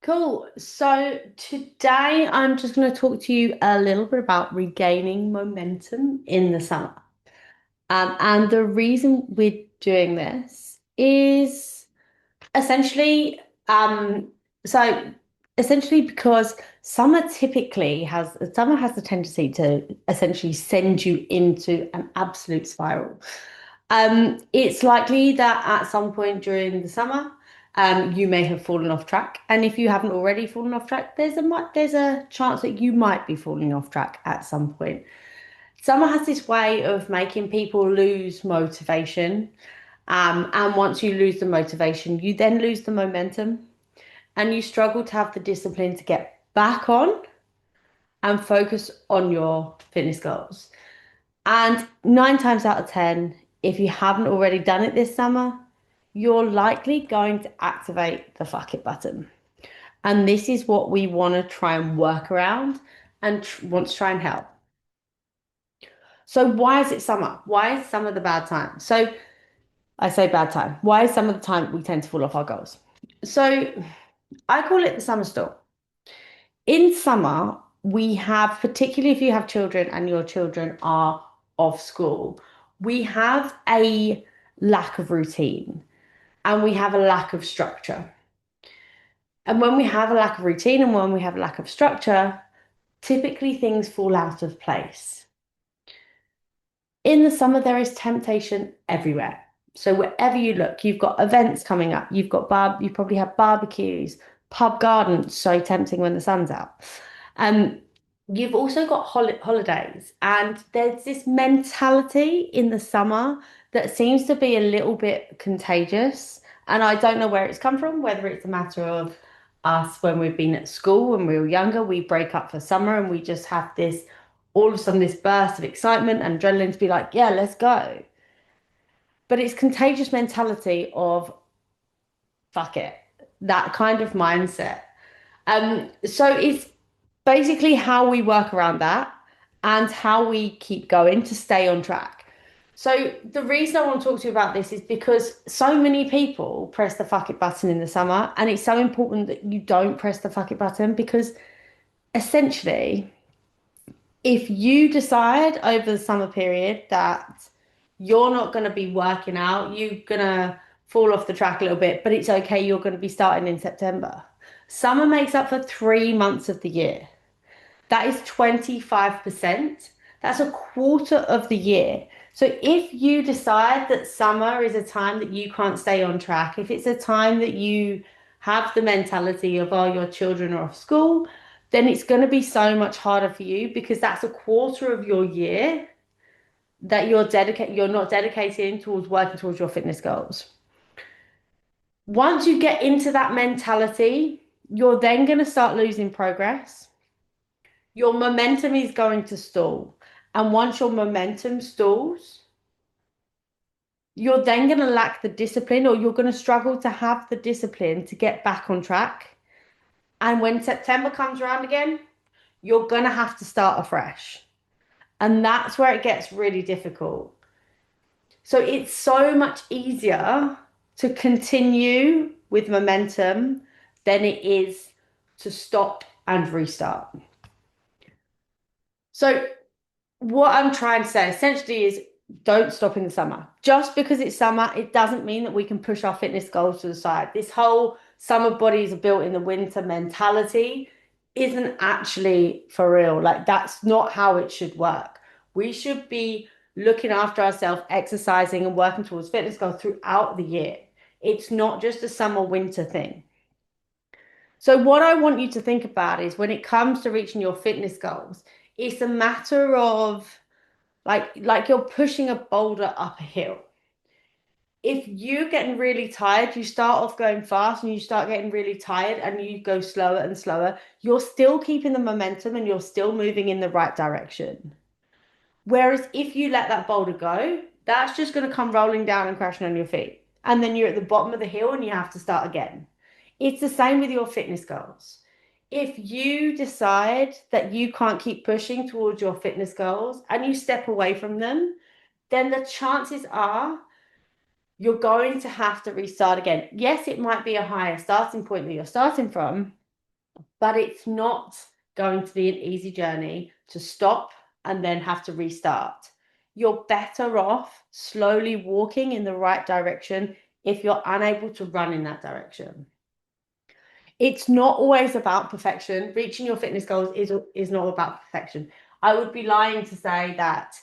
Cool. So today I'm just going to talk to you a little bit about regaining momentum in the summer. And the reason we're doing this is essentially, um, so essentially because summer has the tendency to essentially send you into an absolute spiral. It's likely that at some point during the summer, you may have fallen off track, and if you haven't already fallen off track, there's a chance that you might be falling off track at some point. Summer has this way of making people lose motivation, and once you lose the motivation, you then lose the momentum, and you struggle to have the discipline to get back on and focus on your fitness goals. And nine times out of 10, if you haven't already done it this summer, you're likely going to activate the fuck it button. And this is what we want to try and work around and want to try and help. So, why is it summer? Why is summer the bad time? So, I say bad time. Why is summer the time we tend to fall off our goals? So, I call it the summer storm. In summer, we have, particularly if you have children and your children are off school, we have a lack of routine and we have a lack of structure. And when we have a lack of routine and when we have a lack of structure, typically things fall out of place. In the summer, there is temptation everywhere. So wherever you look, you've got events coming up. You probably have barbecues, pub gardens, so tempting when the sun's out. Um, you've also got holidays, and there's this mentality in the summer that seems to be a little bit contagious. And I don't know where it's come from, whether it's a matter of us when we've been at school when we were younger, we break up for summer and we just have this all of a sudden this burst of excitement and adrenaline to be like, yeah, let's go. But it's contagious mentality of fuck it, that kind of mindset. So it's basically how we work around that and how we keep going to stay on track. So the reason I want to talk to you about this is because so many people press the fuck it button in the summer, and it's so important that you don't press the fuck it button because essentially, if you decide over the summer period that you're not going to be working out, you're going to fall off the track a little bit, but it's okay, you're going to be starting in September. Summer makes up for 3 months of the year. That is 25%. That's a quarter of the year. So if you decide that summer is a time that you can't stay on track, if it's a time that you have the mentality of, oh, your children are off school, then it's going to be so much harder for you because that's a quarter of your year that you're not dedicating towards working towards your fitness goals. Once you get into that mentality, you're then going to start losing progress. Your momentum is going to stall. And once your momentum stalls, you're then going to lack the discipline or you're going to struggle to have the discipline to get back on track. And when September comes around again, you're going to have to start afresh. And that's where it gets really difficult. So it's so much easier to continue with momentum than it is to stop and restart. So what I'm trying to say essentially is don't stop in the summer. Just because it's summer, it doesn't mean that we can push our fitness goals to the side. This whole summer bodies are built in the winter mentality isn't actually for real. Like, that's not how it should work. We should be looking after ourselves, exercising, and working towards fitness goals throughout the year. It's not just a summer winter thing. So, what I want you to think about is when it comes to reaching your fitness goals, it's a matter of like you're pushing a boulder up a hill. If you're getting really tired, you start off going fast and you start getting really tired and you go slower and slower, you're still keeping the momentum and you're still moving in the right direction. Whereas if you let that boulder go, that's just going to come rolling down and crashing on your feet. And then you're at the bottom of the hill and you have to start again. It's the same with your fitness goals. If you decide that you can't keep pushing towards your fitness goals and you step away from them, then the chances are you're going to have to restart again. Yes, it might be a higher starting point that you're starting from, but it's not going to be an easy journey to stop and then have to restart. You're better off slowly walking in the right direction if you're unable to run in that direction. It's not always about perfection. Reaching your fitness goals is not about perfection. I would be lying to say that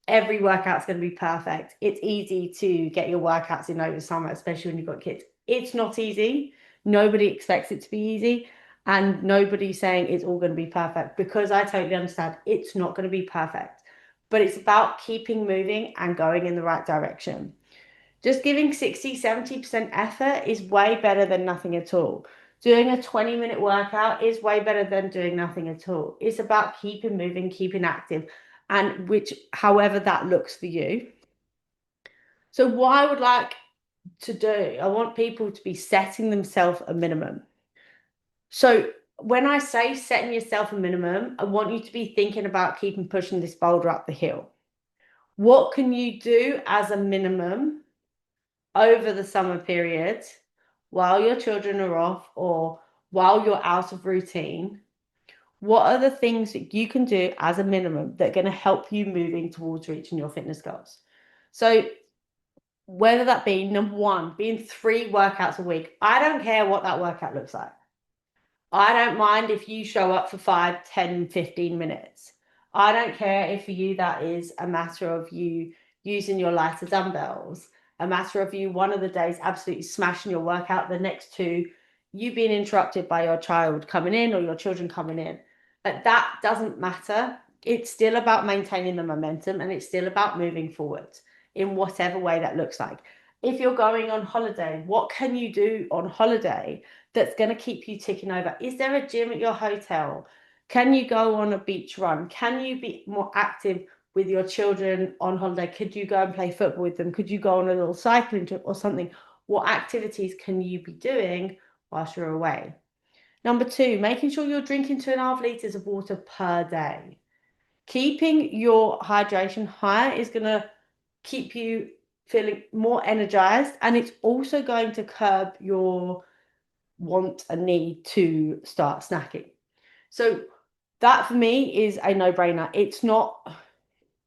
every workout's going to be perfect. It's easy to get your workouts in over summer, especially when you've got kids. It's not easy. Nobody expects it to be easy, and nobody's saying it's all going to be perfect, because I totally understand it's not going to be perfect. But it's about keeping moving and going in the right direction. Just giving 60, 70% effort is way better than nothing at all. Doing a 20-minute workout is way better than doing nothing at all. It's about keeping moving, keeping active, and which, however that looks for you. So, what I would like to do, I want people to be setting themselves a minimum. So, when I say setting yourself a minimum, I want you to be thinking about keeping pushing this boulder up the hill. What can you do as a minimum over the summer period while your children are off or while you're out of routine? What are the things that you can do as a minimum that are going to help you moving towards reaching your fitness goals? So, whether that be number one, being 3 workouts a week, I don't care what that workout looks like. I don't mind if you show up for 5, 10, 15 minutes. I don't care if for you that is a matter of you using your lighter dumbbells, a matter of you one of the days absolutely smashing your workout, the next two, you being interrupted by your child coming in or your children coming in. But that doesn't matter. It's still about maintaining the momentum, and it's still about moving forward in whatever way that looks like. If you're going on holiday, what can you do on holiday that's going to keep you ticking over? Is there a gym at your hotel? Can you go on a beach run? Can you be more active with your children on holiday? Could you go and play football with them? Could you go on a little cycling trip or something? What activities can you be doing whilst you're away? Number two, making sure you're drinking 2.5 liters of water per day. Keeping your hydration higher is going to keep you feeling more energized, and it's also going to curb your want and need to start snacking. So that for me is a no-brainer. It's not,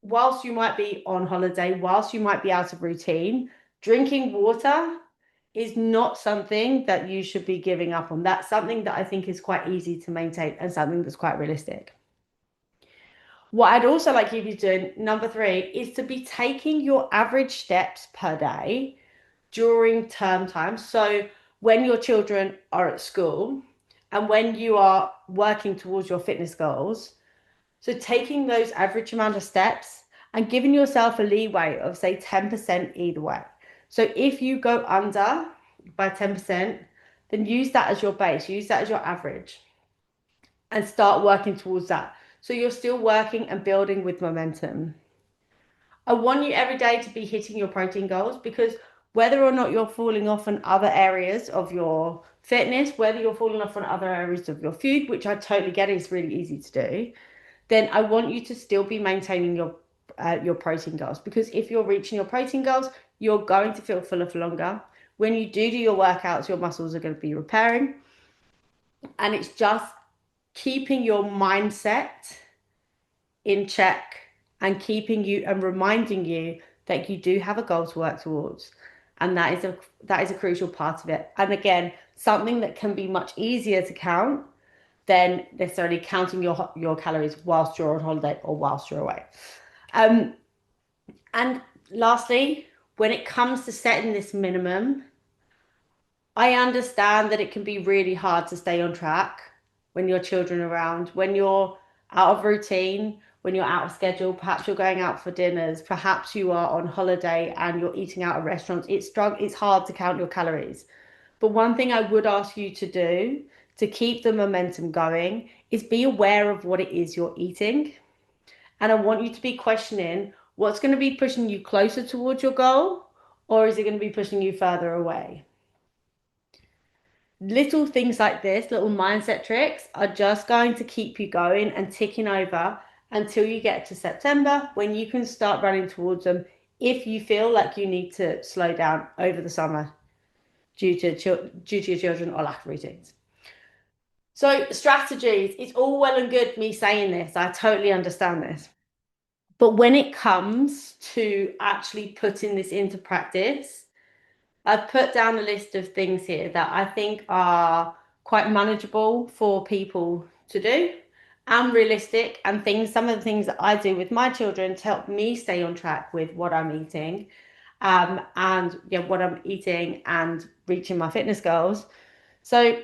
whilst you might be on holiday, whilst you might be out of routine, drinking water is not something that you should be giving up on. That's something that I think is quite easy to maintain and something that's quite realistic. What I'd also like you to be doing, number 3, is to be taking your average steps per day during term time. So when your children are at school and when you are working towards your fitness goals, so taking those average amount of steps and giving yourself a leeway of say 10% either way. So if you go under by 10%, then use that as your base, use that as your average, and start working towards that. So you're still working and building with momentum. I want you every day to be hitting your protein goals, because whether or not you're falling off in other areas of your fitness, whether you're falling off on other areas of your food, which I totally get is really easy to do, then I want you to still be maintaining your protein goals, because if you're reaching your protein goals, you're going to feel fuller for longer. When you do your workouts, your muscles are going to be repairing, and it's just keeping your mindset in check and keeping you and reminding you that you do have a goal to work towards, and that is a crucial part of it. And again, something that can be much easier to count than necessarily counting your calories whilst you're on holiday or whilst you're away. And lastly, when it comes to setting this minimum, I understand that it can be really hard to stay on track when your children are around, when you're out of routine, when you're out of schedule. Perhaps you're going out for dinners, perhaps you are on holiday and you're eating out at restaurants. It's hard to count your calories. But one thing I would ask you to do to keep the momentum going is be aware of what it is you're eating. And I want you to be questioning what's going to be pushing you closer towards your goal, or is it going to be pushing you further away? Little things like this, little mindset tricks, are just going to keep you going and ticking over until you get to September, when you can start running towards them if you feel like you need to slow down over the summer due to your children or lack of routines. So strategies, it's all well and good me saying this. I totally understand this. But when it comes to actually putting this into practice, I've put down a list of things here that I think are quite manageable for people to do and realistic, and things, some of the things that I do with my children to help me stay on track with what I'm eating, and yeah, what I'm eating and reaching my fitness goals. So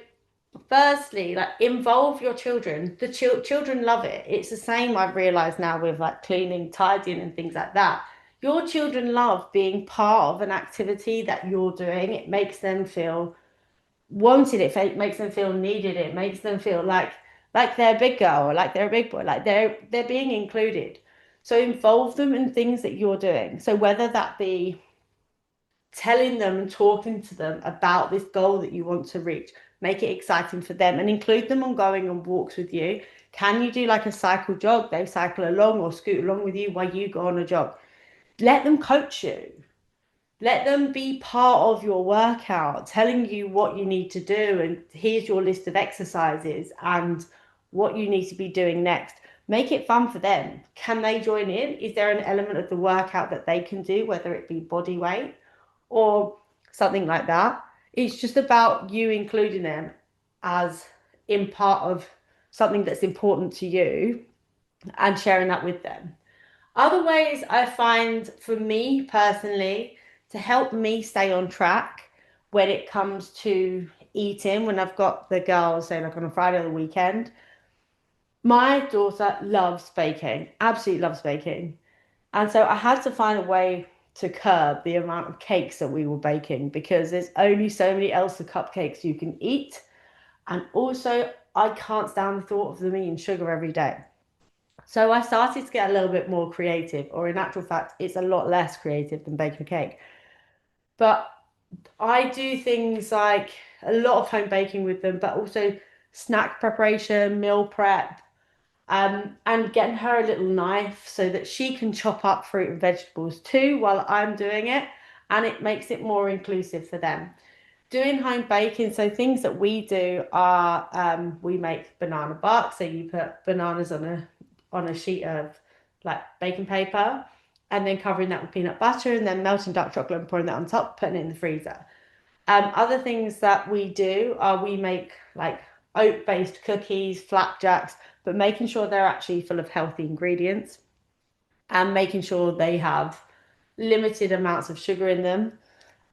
firstly, like involve your children. The children love it. It's the same I've realized now with like cleaning, tidying, and things like that. Your children love being part of an activity that you're doing. It makes them feel wanted. It makes them feel needed. It makes them feel like they're a big girl or like they're a big boy. Like they're being included. So involve them in things that you're doing. So whether that be telling them and talking to them about this goal that you want to reach. Make it exciting for them and include them on going on walks with you. Can you do like a cycle jog? They cycle along or scoot along with you while you go on a jog. Let them coach you. Let them be part of your workout, telling you what you need to do. And here's your list of exercises and what you need to be doing next. Make it fun for them. Can they join in? Is there an element of the workout that they can do, whether it be body weight or something like that? It's just about you including them as in part of something that's important to you and sharing that with them. Other ways I find for me personally to help me stay on track when it comes to eating, when I've got the girls, say like on a Friday or the weekend, my daughter loves baking, absolutely loves baking. And so I had to find a way to curb the amount of cakes that we were baking because there's only so many Elsa cupcakes you can eat. And also, I can't stand the thought of them eating sugar every day. So I started to get a little bit more creative, or in actual fact, it's a lot less creative than baking a cake. But I do things like a lot of home baking with them, but also snack preparation, meal prep, and getting her a little knife so that she can chop up fruit and vegetables too while I'm doing it, and it makes it more inclusive for them. Doing home baking, so things that we do are we make banana bark, so you put bananas on a sheet of like baking paper and then covering that with peanut butter and then melting dark chocolate and pouring that on top, putting it in the freezer. Other things that we do are we make like oat-based cookies, flapjacks, but making sure they're actually full of healthy ingredients and making sure they have limited amounts of sugar in them.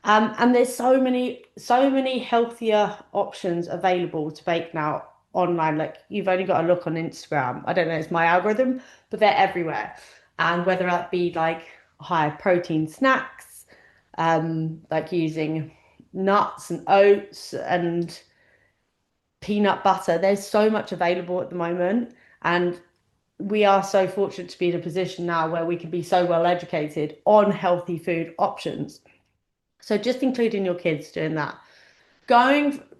And there's so many healthier options available to bake now online. Like you've only got to look on Instagram. I don't know, it's my algorithm, but they're everywhere. And whether that be like high protein snacks, like using nuts and oats and peanut butter, there's so much available at the moment. And we are so fortunate to be in a position now where we can be so well educated on healthy food options. So just including your kids doing that.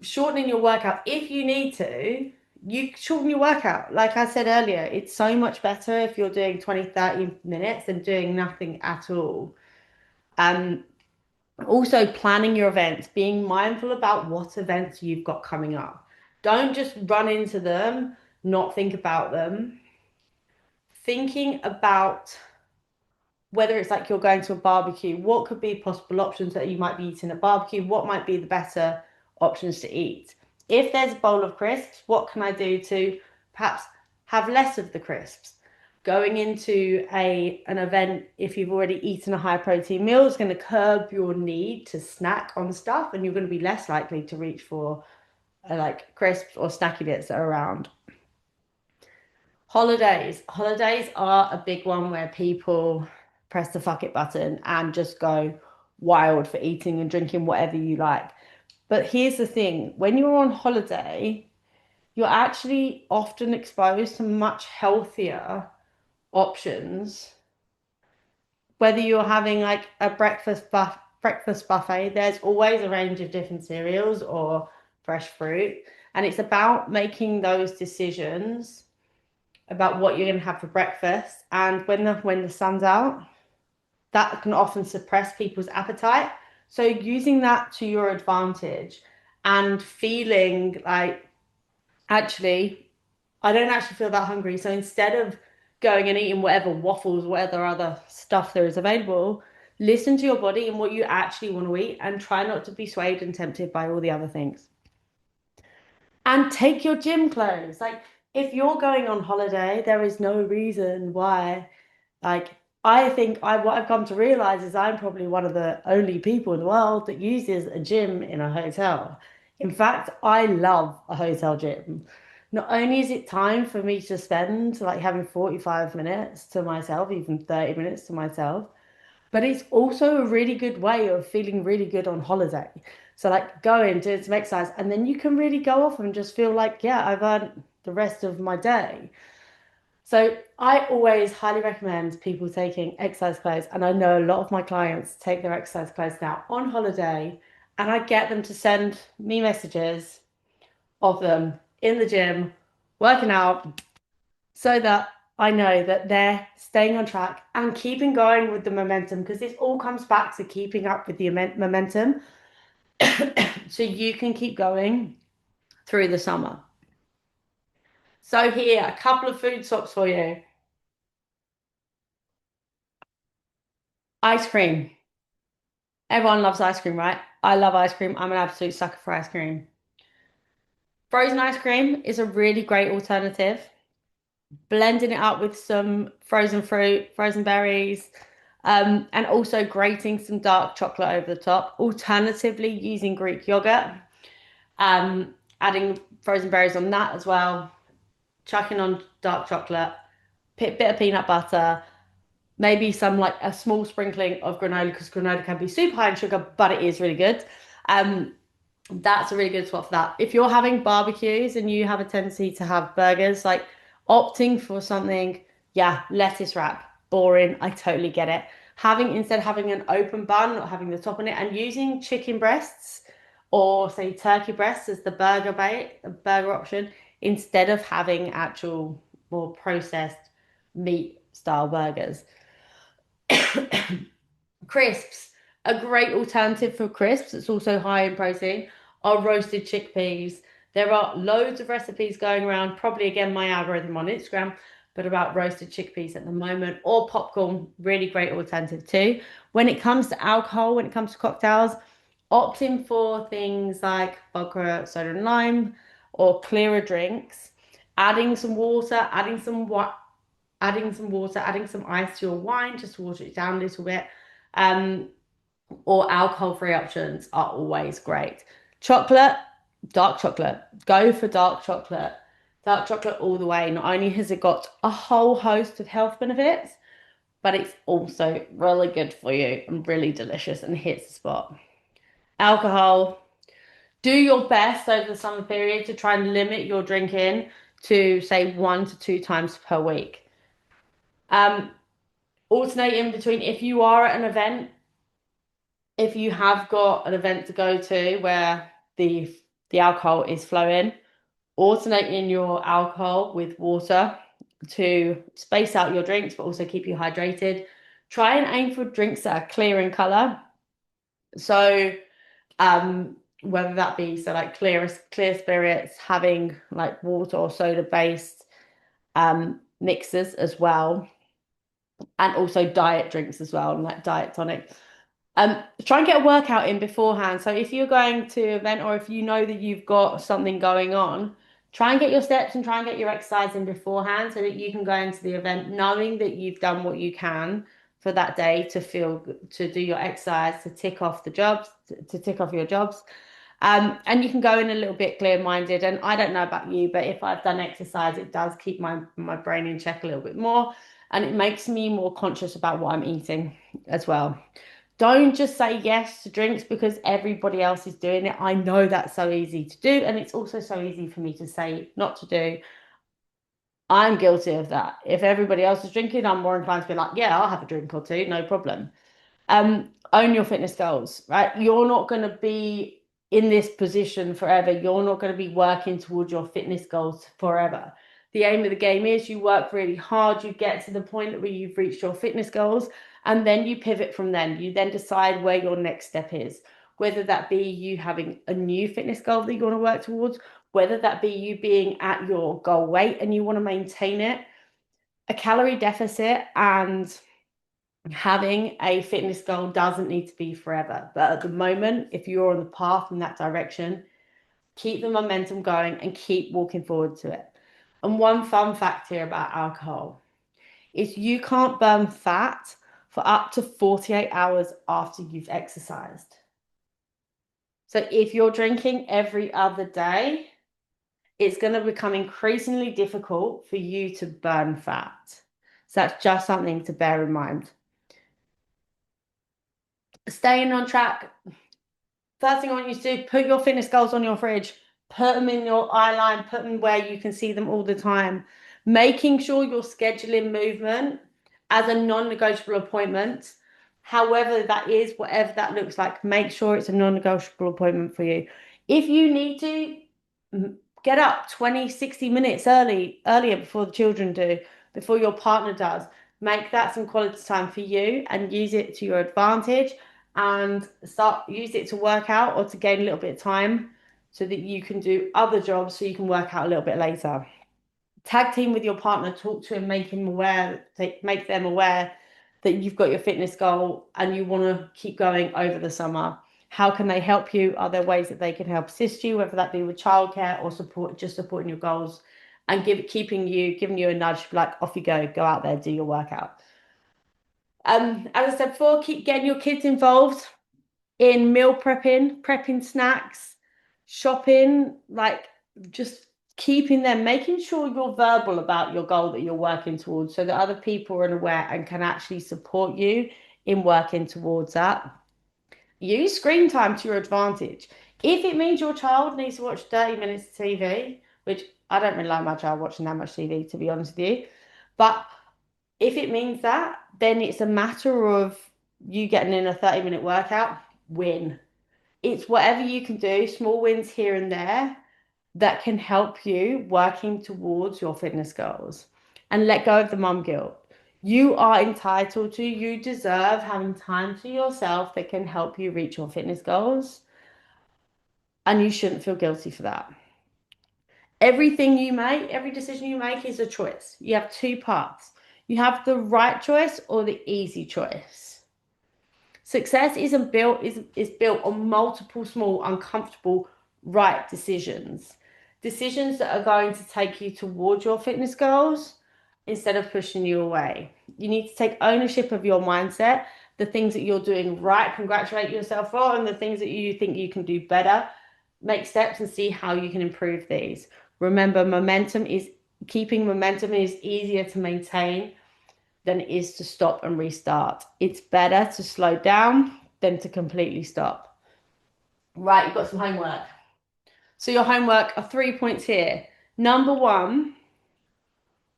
Shortening your workout if you need to, you shorten your workout. Like I said earlier, it's so much better if you're doing 20, 30 minutes than doing nothing at all. Um, Also planning your events, being mindful about what events you've got coming up. Don't just run into them, not think about them. Thinking about whether it's like you're going to a barbecue, what could be possible options that you might be eating at barbecue? What might be the better options to eat? If there's a bowl of crisps, what can I do to perhaps have less of the crisps? Going into an event, if you've already eaten a high protein meal, is going to curb your need to snack on stuff, and you're going to be less likely to reach for like crisps or snacky bits that are around. Holidays. Holidays are a big one where people press the fuck it button and just go wild for eating and drinking whatever you like. But here's the thing, when you're on holiday, you're actually often exposed to much healthier options. Whether you're having like a breakfast buffet, there's always a range of different cereals or fresh fruit. And it's about making those decisions about what you're going to have for breakfast. And when the sun's out, that can often suppress people's appetite. So using that to your advantage and feeling like actually, I don't actually feel that hungry. So instead of going and eating whatever waffles, whatever other stuff there is available, listen to your body and what you actually want to eat and try not to be swayed and tempted by all the other things. And take your gym clothes. Like, if you're going on holiday, there is no reason why. Like, I think what I've come to realize is I'm probably one of the only people in the world that uses a gym in a hotel. In fact, I love a hotel gym. Not only is it time for me to spend like having 45 minutes to myself, even 30 minutes to myself, but it's also a really good way of feeling really good on holiday. So like going, doing some exercise, and then you can really go off and just feel like, yeah, I've earned the rest of my day. So I always highly recommend people taking exercise clothes, and I know a lot of my clients take their exercise clothes now on holiday, and I get them to send me messages of them in the gym, working out, so that I know that they're staying on track and keeping going with the momentum because this all comes back to keeping up with the momentum so you can keep going through the summer. So here, a couple of food swaps for you. Ice cream. Everyone loves ice cream, right? I love ice cream. I'm an absolute sucker for ice cream. Frozen ice cream is a really great alternative. Blending it up with some frozen fruit, frozen berries, and also grating some dark chocolate over the top. Alternatively, using Greek yogurt, adding frozen berries on that as well, chucking on dark chocolate, bit of peanut butter, maybe some like a small sprinkling of granola because granola can be super high in sugar, but it is really good. Um, that's a really good spot for that. If you're having barbecues and you have a tendency to have burgers, like opting for something, yeah, lettuce wrap, boring. I totally get it. Having instead of having an open bun, not having the top on it, and using chicken breasts or say turkey breasts as the burger option instead of having actual more processed meat style burgers. Crisps, a great alternative for crisps. It's also high in protein, are roasted chickpeas. There are loads of recipes going around, probably again my algorithm on Instagram, but about roasted chickpeas at the moment, or popcorn, really great alternative too. When it comes to alcohol, when it comes to cocktails, opting for things like vodka, soda and lime, or clearer drinks, adding some water, adding some ice to your wine, just to water it down a little bit. Um, or alcohol-free options are always great. Chocolate, dark chocolate. Go for dark chocolate. Dark chocolate all the way. Not only has it got a whole host of health benefits, but it's also really good for you and really delicious and hits the spot. Alcohol, do your best over the summer period to try and limit your drinking to say 1 to 2 times per week. Um, Alternating between if you are at an event, if you have got an event to go to where the alcohol is flowing, alternating your alcohol with water to space out your drinks but also keep you hydrated. Try and aim for drinks that are clear in color. So whether that be so like clear spirits, having like water or soda based mixers as well, and also diet drinks as well, and like diet tonic. Try and get a workout in beforehand. So if you're going to an event or if you know that you've got something going on, try and get your steps and try and get your exercise in beforehand so that you can go into the event knowing that you've done what you can for that day to do your exercise, to tick off the jobs, to tick off your jobs. And you can go in a little bit clear-minded. And I don't know about you, but if I've done exercise, it does keep my brain in check a little bit more, and it makes me more conscious about what I'm eating as well. Don't just say yes to drinks because everybody else is doing it. I know that's so easy to do, and it's also so easy for me to say not to do. I'm guilty of that. If everybody else is drinking, I'm more inclined to be like, yeah, I'll have a drink or two, no problem. Own your fitness goals, right? You're not going to be in this position forever. You're not going to be working towards your fitness goals forever. The aim of the game is you work really hard, you get to the point where you've reached your fitness goals, and then you pivot from then. You then decide where your next step is. whether that be you having a new fitness goal that you want to work towards, whether that be you being at your goal weight and you want to maintain it. A calorie deficit and having a fitness goal doesn't need to be forever. But at the moment, if you're on the path in that direction, keep the momentum going and keep walking forward to it. And one fun fact here about alcohol is you can't burn fat for up to 48 hours after you've exercised. So if you're drinking every other day, it's going to become increasingly difficult for you to burn fat. So that's just something to bear in mind. Staying on track. First thing I want you to do, put your fitness goals on your fridge, put them in your eye line, put them where you can see them all the time. Making sure you're scheduling movement as a non-negotiable appointment, however that is, whatever that looks like, make sure it's a non-negotiable appointment for you. If you need to, get up 20, 60 minutes earlier before the children do, before your partner does. Make that some quality time for you and use it to your advantage and use it to work out or to gain a little bit of time so that you can do other jobs so you can work out a little bit later. Tag team with your partner, talk to him, make them aware that you've got your fitness goal and you want to keep going over the summer. How can they help you? Are there ways that they can help assist you, whether that be with childcare or supporting your goals and giving you a nudge, like off you go out there, do your workout. As I said before, keep getting your kids involved in meal prepping snacks, shopping, like just keeping them, making sure you're verbal about your goal that you're working towards so that other people are aware and can actually support you in working towards that. Use screen time to your advantage. If it means your child needs to watch 30 minutes of TV, which I don't really like my child watching that much TV, to be honest with you, but if it means that, then it's a matter of you getting in a 30-minute workout, win. It's whatever you can do, small wins here and there that can help you working towards your fitness goals. And let go of the mum guilt. You are entitled to, you deserve having time to yourself that can help you reach your fitness goals. And you shouldn't feel guilty for that. Everything you make, every decision you make is a choice. You have two paths. You have the right choice or the easy choice. Success is built on multiple small, uncomfortable, right decisions. Decisions that are going to take you towards your fitness goals instead of pushing you away. You need to take ownership of your mindset, the things that you're doing right, congratulate yourself on, the things that you think you can do better. Make steps and see how you can improve these. Remember, keeping momentum is easier to maintain than it is to stop and restart. It's better to slow down than to completely stop. Right, you've got some homework. So your homework are 3 points here. Number one,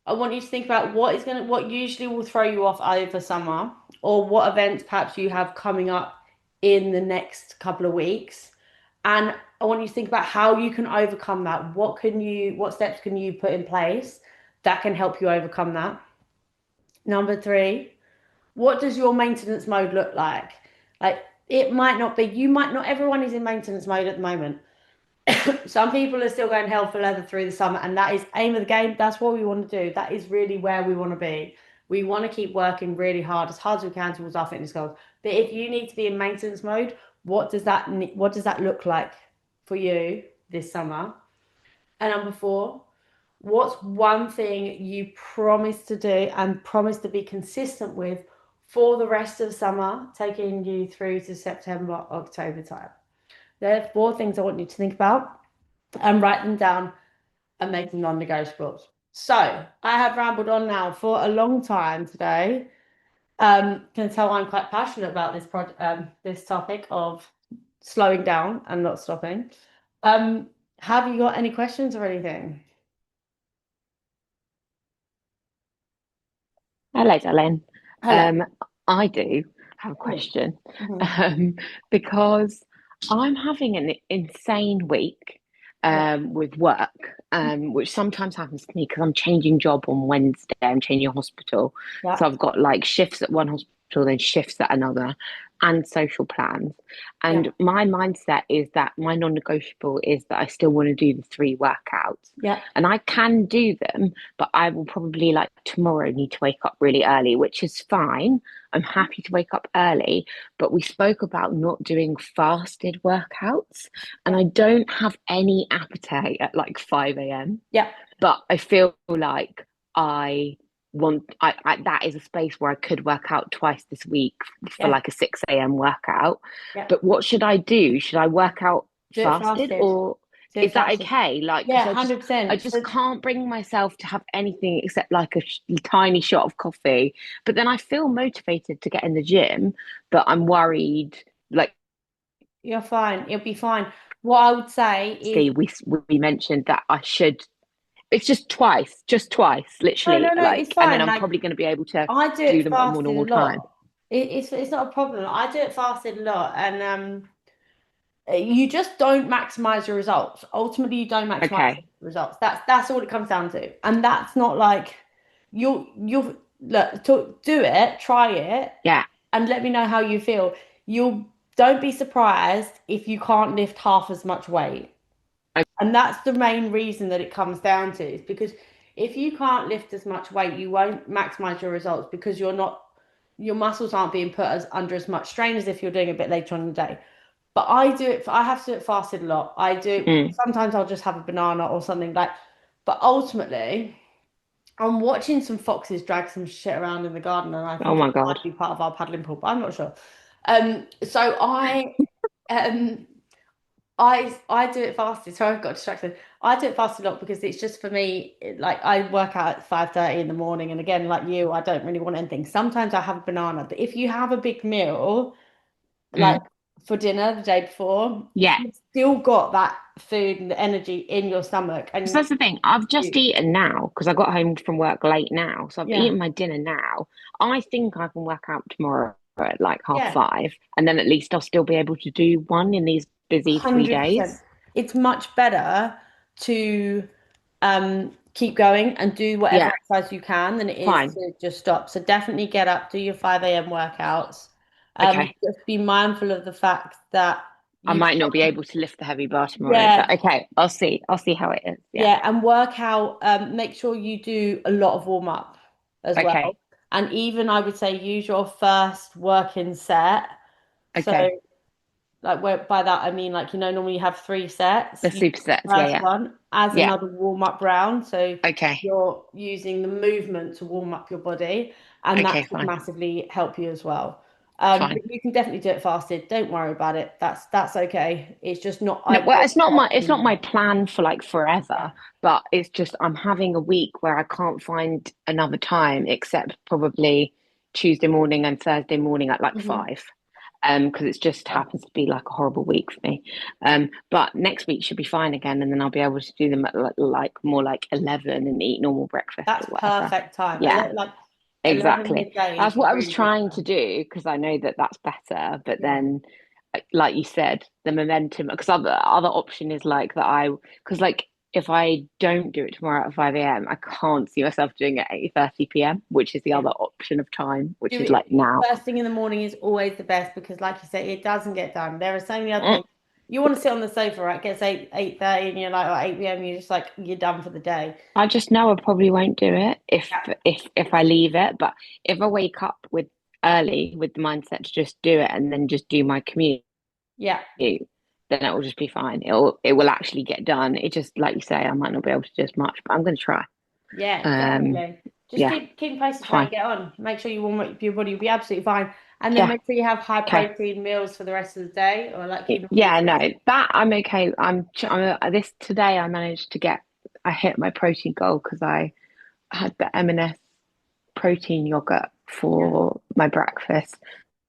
I want you to think about what usually will throw you off over summer, or what events perhaps you have coming up in the next couple of weeks. And I want you to think about how you can overcome that. What steps can you put in place that can help you overcome that? Number three, what does your maintenance mode look like? Like it might not be, not everyone is in maintenance mode at the moment. Some people are still going hell for leather through the summer, and that is aim of the game. That's what we want to do. That is really where we want to be. We want to keep working really hard as we can towards our fitness goals. But if you need to be in maintenance mode, what does that look like for you this summer? And number four, what's one thing you promise to do and promise to be consistent with for the rest of summer, taking you through to September, October time? There are 4 things I want you to think about and write them down and make them non-negotiables. So I have rambled on now for a long time today. Can tell I'm quite passionate about this topic of slowing down and not stopping. Have you got any questions or anything? Hello, darling. Hello. I do have a question Mhm. because I'm having an insane week Yeah. with work, which sometimes happens to me because I'm changing job on Wednesday. I'm changing hospital. Yeah. So I've got like shifts at one hospital, then shifts at another. and social plans. Yeah. And my mindset is that my non-negotiable is that I still want to do the three workouts. Yeah. And I can do them, but I will probably like tomorrow need to wake up really early, which is fine. I'm happy to wake up early, but we spoke about not doing fasted workouts, and Yeah. I don't have any appetite at like 5 a.m. Yeah. But I feel like I I that is a space where I could work out twice this week for Yeah. like a 6 a.m. workout. Yeah. But what should I do? Should I work out Do it fasted, fasted. or Do it is that fasted. okay? Like, because Yeah, I 100%. just So can't bring myself to have anything except like a tiny shot of coffee. But then I feel motivated to get in the gym, but I'm worried. Like, you're fine. You'll be fine. What I would say is, see, we mentioned that I should. It's just twice, no, literally. no, no, it's Like, and then fine. I'm Like probably going to be able to I do do it them at a more fasted a normal time. lot. It's not a problem. I do it fasted a lot, and you just don't maximize your results. Ultimately, you don't maximize Okay. the results. That's all it comes down to, and that's not like you'll look do it, try it, Yeah. and let me know how you feel. You'll don't be surprised if you can't lift half as much weight. And that's the main reason that it comes down to is because if you can't lift as much weight, you won't maximize your results because your muscles aren't being put as under as much strain as if you're doing a bit later on in the day. But I have to do it fasted a lot. I do Mm. sometimes I'll just have a banana or something like, but ultimately I'm watching some foxes drag some shit around in the garden and I Oh think it my God. might be part of our paddling pool, but I'm not sure. So um I do it fasted. So I got distracted. I do it fasted a lot because it's just for me. Like I work out at 5:30 in the morning, and again, like you, I don't really want anything. Sometimes I have a banana, but if you have a big meal, like Mm. for dinner the day before, Yeah. you've still got that food and the energy in your stomach, So and that's the thing. I've just eaten now because I got home from work late now. So I've yeah, eaten my dinner now. I think I can work out tomorrow at like half yeah, five, and then at least I'll still be able to do one in these busy 100%. days. It's much better to keep going and do whatever Yeah, exercise you can than it is fine. to just stop. So definitely get up, do your 5 a.m. workouts. Okay. Just be mindful of the fact that I you might not be can, able to lift the heavy bar tomorrow, yeah, but okay, I'll see. I'll see how it is. Yeah. yeah, and work out, make sure you do a lot of warm up as well. Okay. And even I would say use your first working set. So Okay. like where by that I mean like normally you have three The sets. You supersets. Yeah, first yeah. one as Yeah. another warm up round. So Okay. you're using the movement to warm up your body, and that Okay, should fine. massively help you as well. Fine. But you can definitely do it fasted. Don't worry about it. That's okay. It's just not No, well, ideal. it's not my plan for like forever, but it's just I'm having a week where I can't find another time except probably Tuesday morning and Thursday morning at like Mhm. five. Because it just happens to be like a horrible week for me. But next week should be fine again, and then I'll be able to do them at like more like 11 and eat normal breakfast That's or whatever. perfect time. Yeah, Like 11 exactly. midday That's is what I was really good trying to time. do because I know that that's better. But Yeah. then, like you said, the momentum. Because other option is like that. Because like if I don't do it tomorrow at 5 a.m., I can't see myself doing it at 8:30 p.m., which is the Yeah. other option of time, which Do is it like now. first thing in the morning is always the best because, like you said, it doesn't get done. There are so many other Mm. things. You want to sit on the sofa, right? Gets 8:30, and you're like, or 8 p.m. You're just like you're done for the day. I just know I probably won't do it Yeah, if I leave it. But if I wake up with early with the mindset to just do it and then just do my commute, yeah, then it will just be fine. It will actually get done. It just like you say, I might not be able to do as much, but I'm going to try. yeah, Um, definitely. Just yeah, keep posted how you fine. get on. Make sure you warm up your body. You'll be absolutely fine. And then Yeah, make sure you have high okay. protein meals for the rest of the day, or like you normally Yeah, no, do. that I'm okay. This today. I managed to get. I hit my protein goal because I had the M&S protein yogurt Yeah, for my breakfast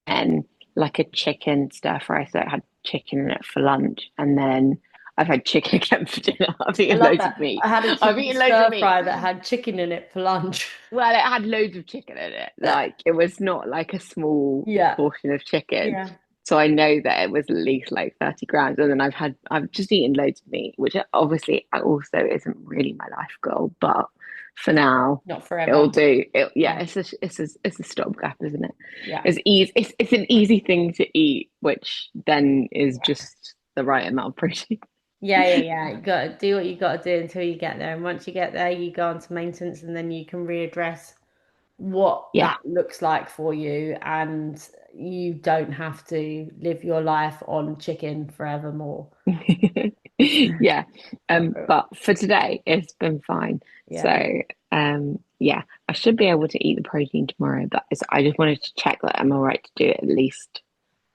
and like a chicken stir fry. So it had chicken in it for lunch, and then I've had chicken again for dinner. I've I eaten love loads of that. meat. I had a I've chicken eaten loads of stir meat. fry that had chicken in it for lunch. Well, it had loads of chicken in it. Like it was not like a small Yeah, portion of chicken. yeah. So I know that it was at least like 30 grams. And then I've just eaten loads of meat, which obviously also isn't really my life goal, but for now. Not It'll forever. do. Yeah, Yeah. it's a stopgap, isn't it? Yeah. It's easy. It's an easy thing to eat, which then is Yeah. just the right amount of protein. Yeah. You got to do what you got to do until you get there. And once you get there, you go on to maintenance and then you can readdress what Yeah. that looks like for you. And you don't have to live your life on chicken forevermore. Yeah. Not for- But for today, it's been fine. So, Yeah. yeah, I should be able to eat the protein tomorrow, but I just wanted to check that I'm all right to do it at least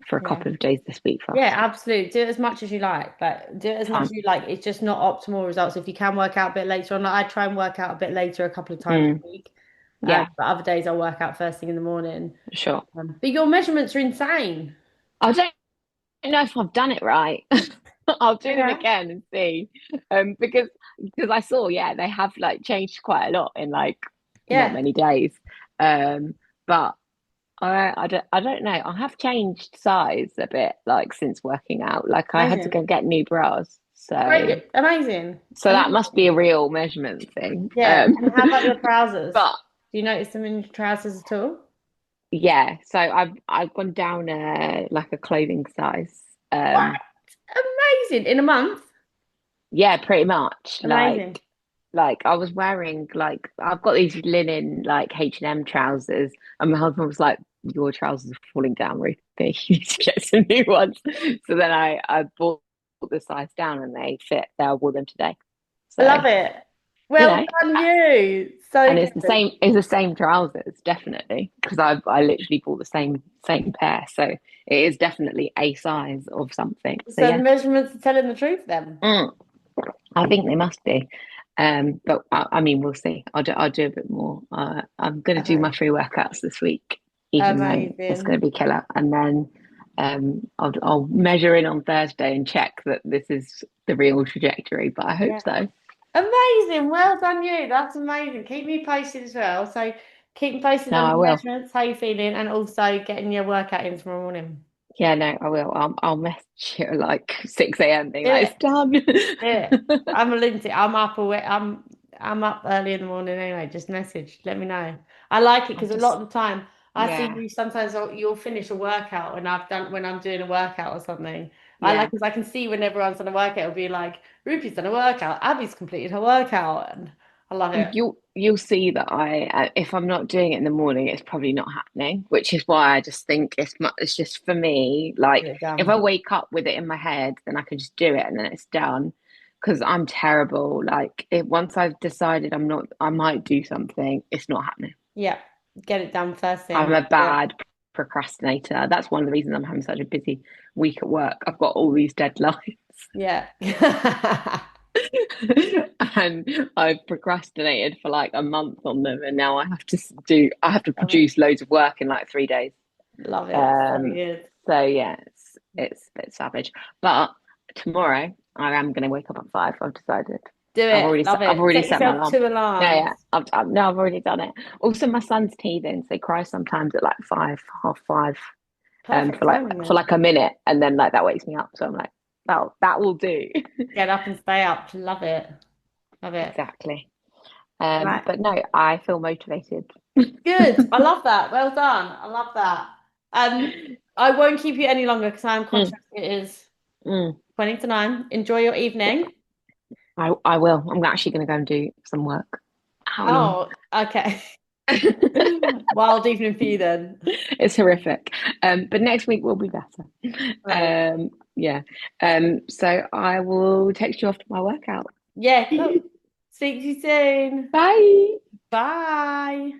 for a Yeah. couple of days this week Yeah, fasting. absolutely. Do it as much as you like. Like, do it as much as Fine. you like. It's just not optimal results. If you can work out a bit later on, like I try and work out a bit later a couple of times a Mm, week. yeah, But other days I'll work out first thing in the morning. sure. But your measurements are insane. I don't know if I've done it right. I'll do them Okay. again and see. Because I saw, yeah, they have like changed quite a lot in like not Yeah, many days. But I don't know. I have changed size a bit like since working out. Like I had to amazing. go get new bras. So Great, amazing. so that must be Amazing. a real measurement thing. Yeah. And how about your trousers? But Do you notice them in your trousers at all? yeah, so I've gone down like a clothing size. What? Amazing. In a month? Yeah, pretty much. Amazing. Like I was wearing like I've got these linen like H&M trousers, and my husband was like, "Your trousers are falling down, Ruthie. You need to get some new ones." So then I bought the size down, and they fit. I wore them today. I So love it. you Well know, done, you. So and good. it's the same. It's the same trousers, definitely, because I literally bought the same pair. So it is definitely a size of something. So So the yeah. measurements are telling the truth then. Mm. I think they must be. But I mean, we'll see. I'll do a bit more. I'm going to do my Okay. free workouts this week, even though it's going Amazing. to be killer. And then I'll measure in on Thursday and check that this is the real trajectory. But I hope Yeah. so. Amazing. Well done, you. That's amazing. Keep me posted as well. So keep me posted No, on I the will. measurements, how you feeling, and also getting your workout in tomorrow morning. Yeah, no, I will. I'll message you at like 6 a.m. being Do like, it. it's done. Do it. I'm a lunatic. I'm up early in the morning anyway. Just message. Let me know. I like it I'm because a lot just, of the time I see yeah, you sometimes you'll finish a workout when I'm doing a workout or something. I like yeah. because I can see when everyone's done a workout, it'll be like Ruby's done a workout, Abby's completed her workout, and I love it. You'll see that if I'm not doing it in the morning, it's probably not happening, which is why I just think it's just for me. Get Like it if I done. wake up with it in my head, then I can just do it and then it's done. Because I'm terrible. Like once I've decided I might do something, it's not happening. Yeah, get it done first I'm thing. a bad procrastinator. That's one of the reasons I'm having such a busy week at work. I've got all these deadlines. Yeah. And I've procrastinated for like a month on them, and now I have to Love it. produce loads of work in like 3 days. Love it. So Um, good. so yeah, it's a bit savage. But tomorrow I am going to wake up at 5. I've decided. Do it. Love I've it. already Set set my yourself alarm. two Yeah, yeah. alarms. No, I've already done it. Also, my son's teething, so they cry sometimes at like 5, half 5, Perfect timing for then. like a minute, and then like that wakes me up. So I'm like, that will do. Get up and stay up. Love it. Love it. Exactly. Right. But no, I feel motivated. Good. I love that. Well done. I love that. I won't keep you any longer because I'm conscious Mm, it is mm. 20 to 9. Enjoy your evening. I will. I'm actually going to go and do some work. How annoying. Oh, okay. Wild evening for you then. It's horrific. But next week will be better. Right. Yeah. So I will text you after my workout. Yeah, cool. Speak to you soon. Bye. Bye.